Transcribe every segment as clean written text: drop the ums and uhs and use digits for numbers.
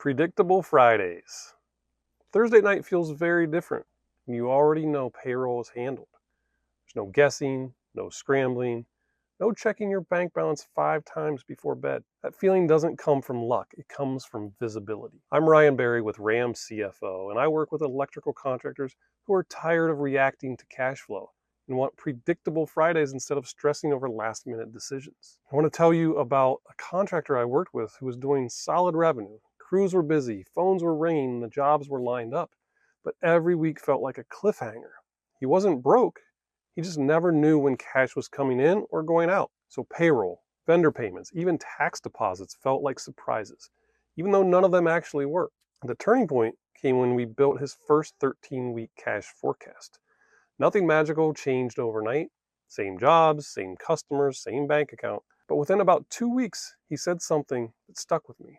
Predictable Fridays. Thursday night feels very different. You already know payroll is handled. There's no guessing, no scrambling, no checking your bank balance 5 times before bed. That feeling doesn't come from luck, it comes from visibility. I'm Ryan Berry with RAMM CFO, and I work with electrical contractors who are tired of reacting to cash flow and want predictable Fridays instead of stressing over last-minute decisions. I want to tell you about a contractor I worked with who was doing solid revenue. Crews were busy, phones were ringing, and the jobs were lined up. But every week felt like a cliffhanger. He wasn't broke, he just never knew when cash was coming in or going out. So payroll, vendor payments, even tax deposits felt like surprises, even though none of them actually were. The turning point came when we built his first 13-week cash forecast. Nothing magical changed overnight. Same jobs, same customers, same bank account. But within about 2 weeks, he said something that stuck with me.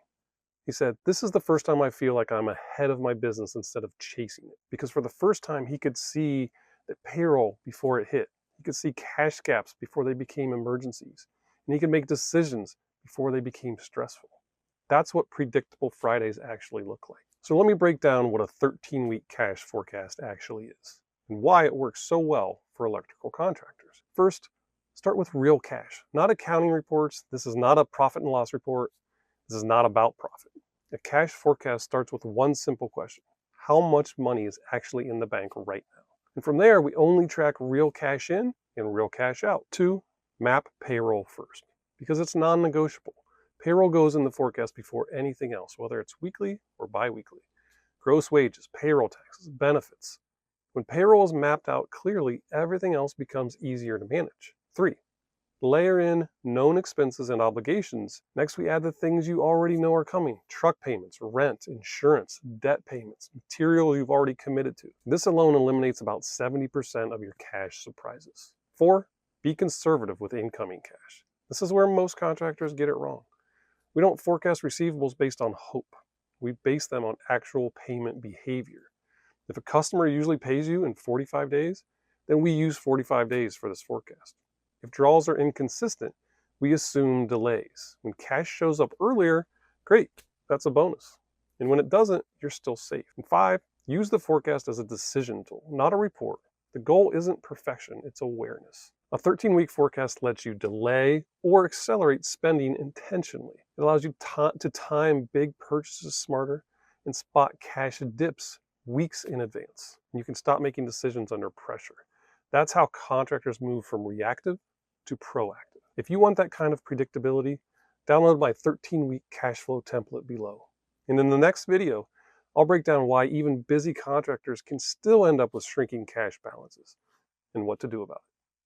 He said, "This is the first time I feel like I'm ahead of my business instead of chasing it." Because for the first time, he could see that payroll before it hit. He could see cash gaps before they became emergencies. And he could make decisions before they became stressful. That's what predictable Fridays actually look like. So let me break down what a 13-week cash forecast actually is and why it works so well for electrical contractors. First, start with real cash, not accounting reports. This is not a profit and loss report. This is not about profit. A cash forecast starts with one simple question: how much money is actually in the bank right now? And from there, we only track real cash in and real cash out. 2, map payroll first, because it's non-negotiable. Payroll goes in the forecast before anything else, whether it's weekly or bi-weekly. Gross wages, payroll taxes, benefits. When payroll is mapped out clearly, everything else becomes easier to manage. 3, layer in known expenses and obligations. Next, we add the things you already know are coming: truck payments, rent, insurance, debt payments, materials you've already committed to. This alone eliminates about 70% of your cash surprises. 4, be conservative with incoming cash. This is where most contractors get it wrong. We don't forecast receivables based on hope. We base them on actual payment behavior. If a customer usually pays you in 45 days, then we use 45 days for this forecast. If draws are inconsistent, we assume delays. When cash shows up earlier, great, that's a bonus. And when it doesn't, you're still safe. And 5, use the forecast as a decision tool, not a report. The goal isn't perfection, it's awareness. A 13-week forecast lets you delay or accelerate spending intentionally. It allows you to time big purchases smarter and spot cash dips weeks in advance. And you can stop making decisions under pressure. That's how contractors move from reactive to proactive. If you want that kind of predictability, download my 13-week cash flow template below. And in the next video, I'll break down why even busy contractors can still end up with shrinking cash balances and what to do about it.